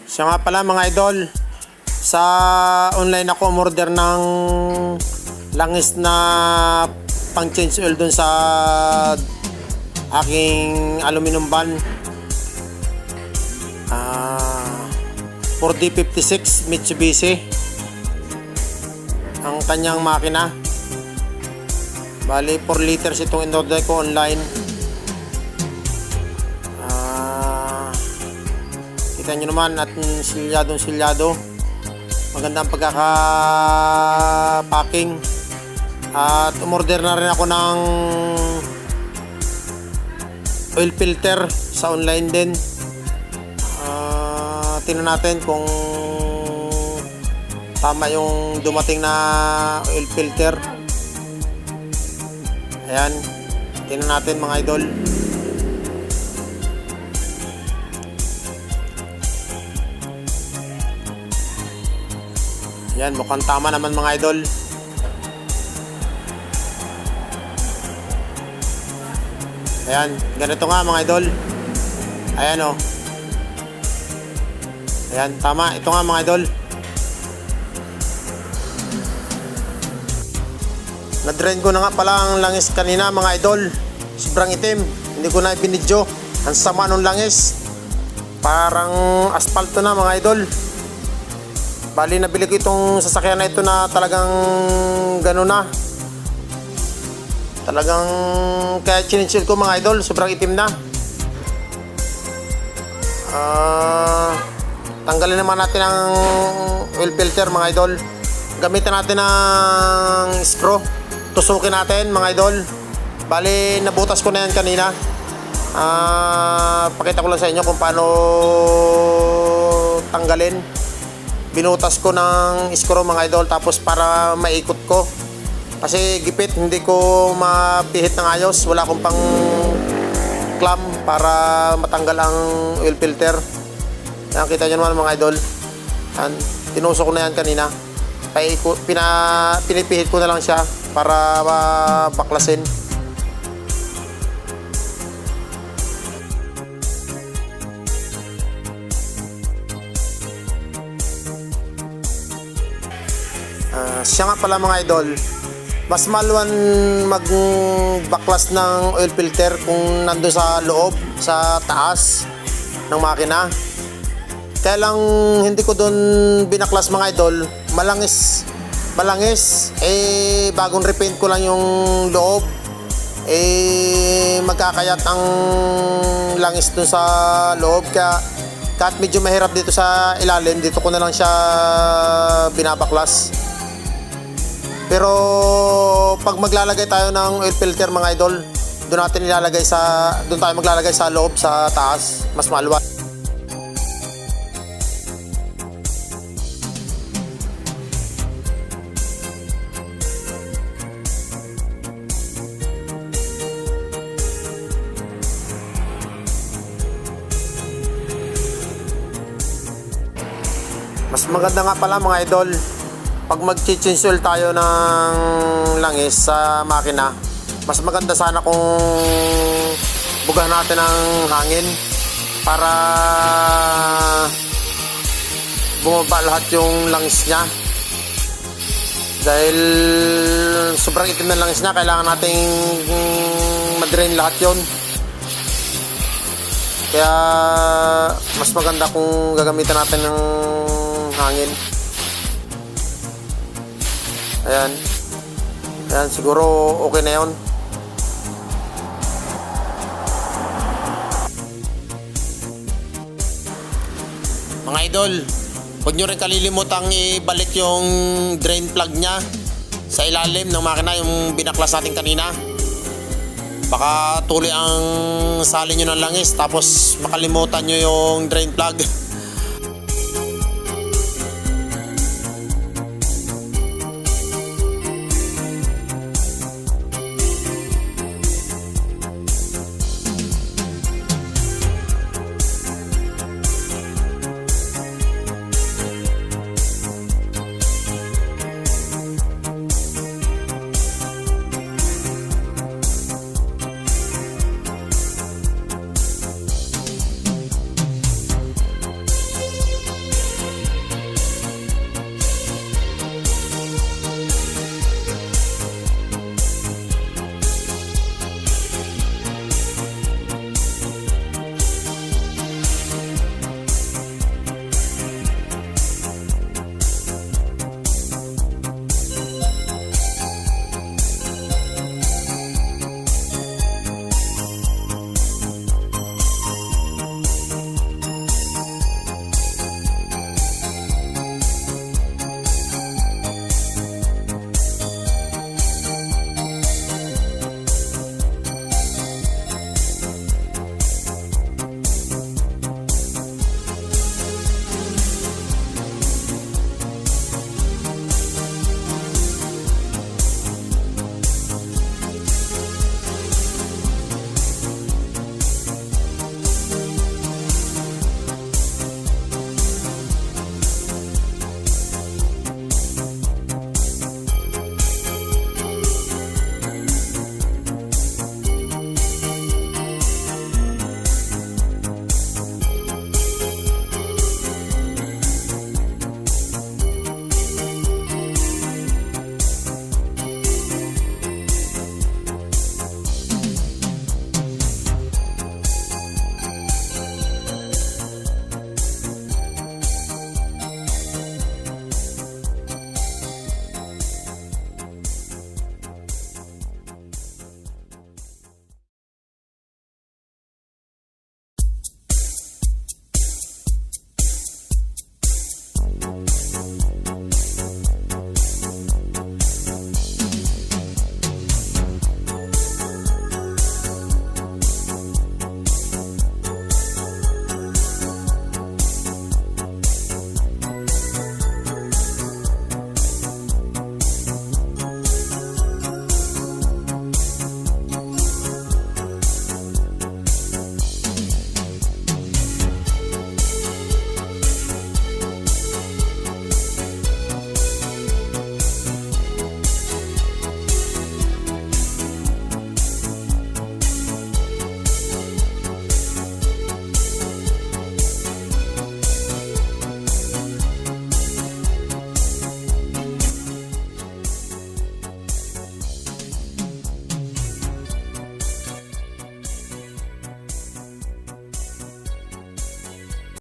Siya nga pala mga idol, sa online ako umorder ng langis na pang change oil dun sa aking aluminum van. 4D56 Mitsubishi ang kanyang makina. Bali 4 liters itong in-order ko online. Kita nyo naman at silyado. Maganda ang pagkaka-packing. At umorder na rin ako ng oil filter sa online din. Tingnan natin kung tama yung dumating na oil filter. Ayan, tingnan natin mga idol. Ayan, mukhang tama naman mga idol. Ayan, ganito nga mga idol. Ayan o. Ayan, tama. Ito nga mga idol. Na-drain ko na nga pala ang langis kanina mga idol. Sobrang itim. Hindi ko na ibinidyo. Ang sama nung langis. Parang asfalto na mga idol. Bali nabili ko itong sasakyan na ito na talagang gano'n na. Talagang kaya chininsil ko mga idol. Sobrang itim na. Tanggalin naman natin ang oil filter mga idol. Gamitin natin ang screw. Tusukin natin mga idol. Bali nabutas ko na yan kanina. Pakita ko lang sa inyo kung paano tanggalin. Binutas ko ng screw mga idol, tapos para maikot ko. Kasi gipit, hindi ko mapihit ng ayos. Wala akong pang clamp para matanggal ang oil filter. Yan, kita nyo naman mga idol. Yan, tinusok ko na yan kanina. Pinipihit ko na lang siya para baklasin. Siya nga pala mga idol, mas maluwan magbaklas ng oil filter kung nandun sa loob, sa taas ng makina. Kaya lang hindi ko doon binaklas mga idol. Malangis. Bagong repaint ko lang yung loob. Magkakayat ang langis doon sa loob. Kaya kahit medyo mahirap dito sa ilalim, dito ko na lang siya binabaklas. Pero pag maglalagay tayo ng oil filter mga idol, doon tayo maglalagay sa loob, sa taas, mas maluwag. Mas maganda nga pala mga idol, pag mag-change oil tayo ng langis sa makina, mas maganda sana kung bugahan natin ng hangin para bumaba lahat yung langis niya. Dahil sobrang itim ng langis niya, kailangan nating madrain lahat yon. Kaya mas maganda kung gagamitan natin ng hangin. Ayan, siguro okay na yun. Mga idol, huwag nyo rin kalilimutang ibalik yung drain plug nya sa ilalim ng makina, yung binaklas natin kanina. Baka tuloy ang salin nyo ng langis tapos makalimutan nyo yung drain plug.